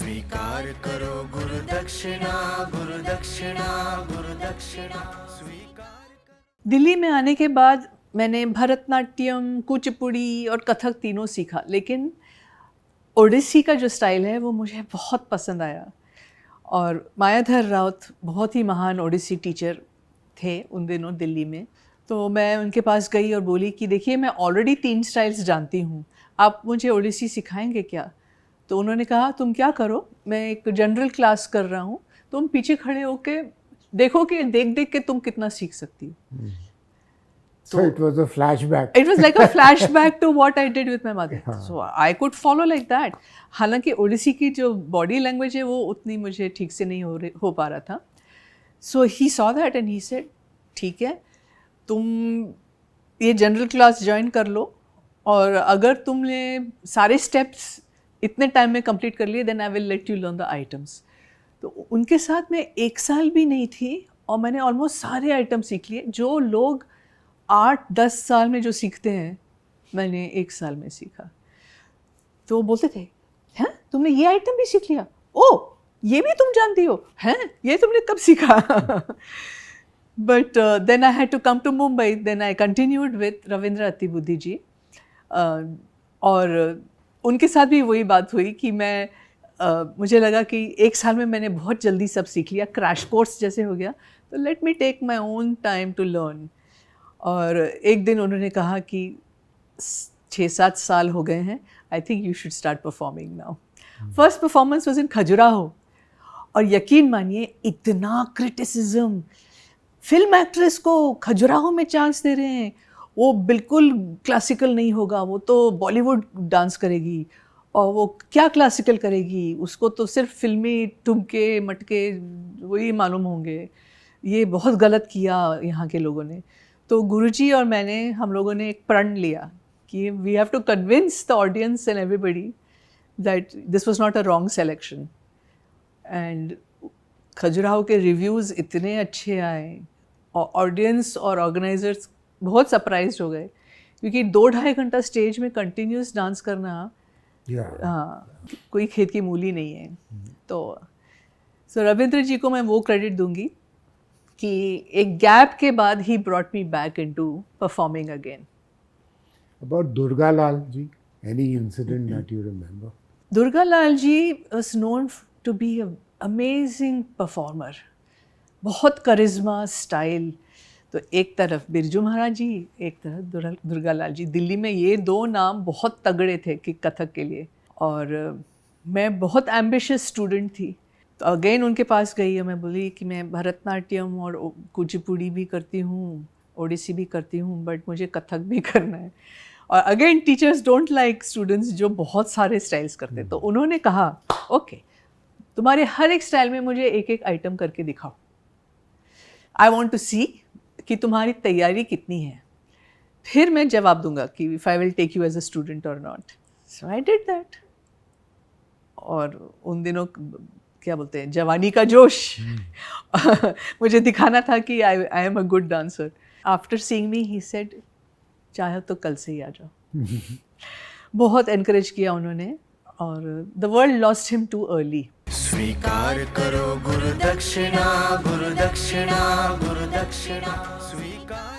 स्वीकार करो गुरु दक्षिणा, गुरु दक्षिणा, गुरु दक्षिणा स्वीकार करो। दिल्ली में आने के बाद मैंने भरतनाट्यम, कुचिपुड़ी और कथक तीनों सीखा, लेकिन ओडिसी का जो स्टाइल है वो मुझे बहुत पसंद आया। और मायाधर राउत बहुत ही महान ओडिसी टीचर थे उन दिनों दिल्ली में। तो मैं उनके पास गई और बोली कि देखिए, मैं ऑलरेडी 3 स्टाइल्स जानती हूँ, आप मुझे ओडिसी सिखाएंगे क्या? तो उन्होंने कहा, तुम क्या करो, मैं एक जनरल क्लास कर रहा हूँ, तुम पीछे खड़े होके देखो कि देख देख के तुम कितना सीख सकती हो। So it was a flashback. It was like a flashback to what I did with my mother. हाँ. So I could follow like that. हालांकि ओडिसी की जो बॉडी लैंग्वेज है वो उतनी मुझे ठीक से नहीं हो पा रहा था. So he saw that and he said, ठीक है, तुम ये जनरल क्लास ज्वाइन कर लो, और अगर तुमने सारे स्टेप्स इतने टाइम में कंप्लीट कर लिए, then I will let you learn the items. तो उनके साथ मैं 1 साल भी नहीं थी और मैंने ऑलमोस्ट सारे आइटम सीख लिए. जो लोग 8-10 साल में जो सीखते हैं, मैंने 1 साल में सीखा. तो वो बोलते थे, हैं तुमने ये आइटम भी सीख लिया? ओह, ये भी तुम जानती हो? हैं ये तुमने कब सीखा? But then I had to come to Mumbai. Then I continued with Ravindra Atibuddhi ji. और उनके साथ भी वही बात हुई कि मैं मुझे लगा कि 1 साल में मैंने बहुत जल्दी सब सीख लिया, क्रैश कोर्स जैसे हो गया, तो let me take my own time to learn. और एक दिन उन्होंने कहा कि 6-7 साल हो गए हैं, I think you should start performing now. First performance was in Khajuraho, और यकीन मानिए इतना क्रिटिसिज्म. फिल्म एक्ट्रेस को खजुराहो में चांस दे रहे हैं, वो बिल्कुल क्लासिकल नहीं होगा, वो तो बॉलीवुड डांस करेगी, और वो क्या क्लासिकल करेगी, उसको तो सिर्फ फिल्मी ठुमके मटके वही मालूम होंगे. ये बहुत गलत किया यहाँ के लोगों ने. तो गुरुजी और मैंने, हम लोगों ने एक प्रण लिया कि we have to convince the audience and everybody that this was not a wrong selection. And Khajuraho के रिव्यूज़ इतने अच्छे आए, और ऑडियंस और ऑर्गेनाइजर्स बहुत सरप्राइज्ड हो गए, क्योंकि 2-2.5 घंटा स्टेज में कंटिन्यूस डांस करना, हाँ, कोई खेत की मूली नहीं है. तो रविंद्र जी को मैं वो क्रेडिट दूंगी कि एक गैप के बाद he brought me back into performing again. About Durga Lal ji, any incident that you remember? Durga Lal ji was known to be an amazing performer. बहुत करिश्मा, स्टाइल. तो एक तरफ बिरजू महाराज जी, एक तरफ दुर्गा लाल जी. दिल्ली में ये 2 नाम बहुत तगड़े थे कि कथक के लिए. और मैं बहुत एम्बिशियस स्टूडेंट थी, तो अगेन उनके पास गई और मैं बोली कि मैं भरतनाट्यम और कुचिपुड़ी भी करती हूँ, ओडिसी भी करती हूँ, बट मुझे कथक भी करना है. और again teachers don't like students जो बहुत सारे स्टाइल्स करते. तो उन्होंने कहा, ओके, तुम्हारे हर एक स्टाइल में मुझे एक आइटम करके दिखाओ. आई वॉन्ट टू सी कि तुम्हारी तैयारी कितनी है, फिर मैं जवाब दूंगा कि if I will take you as a student or not. So I did that. और उन दिनों क्या बोलते हैं, जवानी का जोश. मुझे दिखाना था कि I am a good dancer. After seeing me he said, चाहे तो कल से ही आ जाओ. बहुत एनकरेज किया उन्होंने, और the world lost him too early. स्वीकार करो गुरु दक्षिणा, गुरु दक्षिणा, गुरु दक्षिणा स्वीकार